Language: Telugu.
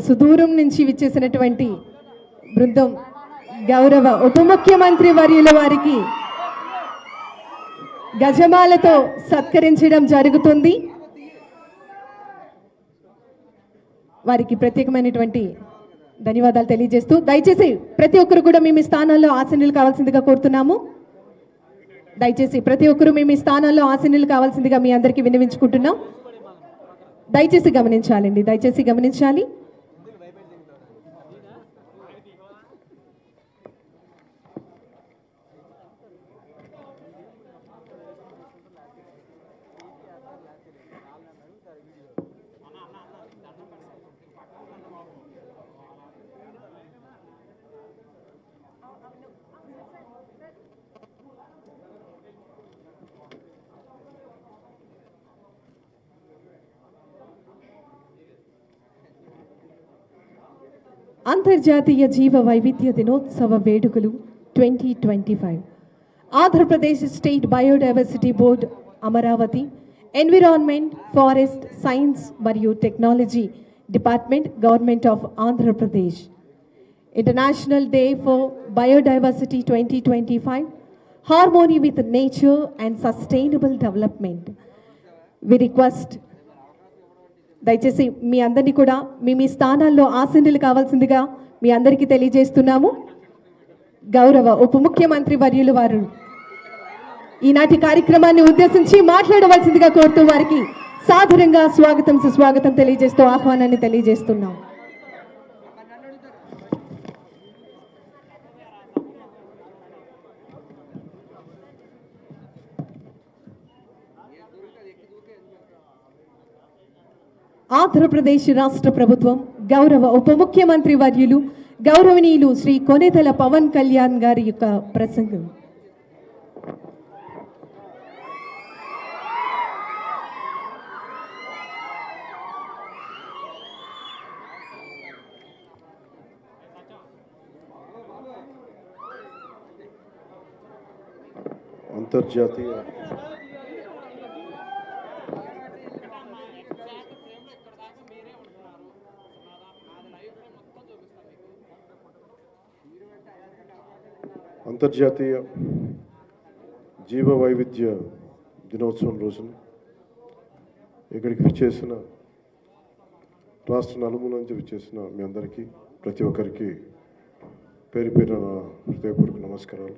సుదూరం నుంచి విచ్చేసినటువంటి బృందం గౌరవ ఉప ముఖ్యమంత్రి వర్యుల వారికి గజమాలతో సత్కరించడం జరుగుతుంది. వారికి ప్రత్యేకమైనటువంటి ధన్యవాదాలు తెలియజేస్తూ దయచేసి ప్రతి ఒక్కరు కూడా మీ స్థానాల్లో ఆసీనులు కావాల్సిందిగా కోరుతున్నాము. దయచేసి ప్రతి ఒక్కరు మీ స్థానాల్లో ఆసీనులు కావాల్సిందిగా మీ అందరికీ విన్నవించుకుంటున్నాం. దయచేసి గమనించాలండి, దయచేసి గమనించాలి. అంతర్జాతీయ జీవ వైవిధ్య దినోత్సవ వేడుకలు 2025 Andhra Pradesh state biodiversity board Amaravati, environment, forest science మరియు technology department, government of Andhra Pradesh. International day for biodiversity 2025 harmony with nature and sustainable development. We request దయచేసి మీ అందరినీ కూడా మీ స్థానాల్లో ఆసీనులు కావాల్సిందిగా మీ అందరికీ తెలియజేస్తున్నాము. గౌరవ ఉప ముఖ్యమంత్రి వర్యులు వారు ఈనాటి కార్యక్రమాన్ని ఉద్దేశించి మాట్లాడవలసిందిగా కోరుతూ వారికి సాదరంగా స్వాగతం సుస్వాగతం తెలియజేస్తూ ఆహ్వానాన్ని తెలియజేస్తున్నాం. ఆంధ్రప్రదేశ్ రాష్ట్ర ప్రభుత్వం గౌరవ ఉప ముఖ్యమంత్రి వర్యులు గౌరవనీయులు శ్రీ కొనెదెల పవన్ కళ్యాణ్ గారి యొక్క ప్రసంగం. అంతర్జాతీయ అంతర్జాతీయ జీవ వైవిధ్య దినోత్సవం రోజున ఇక్కడికి విచ్చేసిన రాష్ట్ర నలుమూల నుంచి విచ్చేసిన మీ అందరికీ ప్రతి ఒక్కరికి పేరు పేరున హృదయపూర్వక నమస్కారాలు.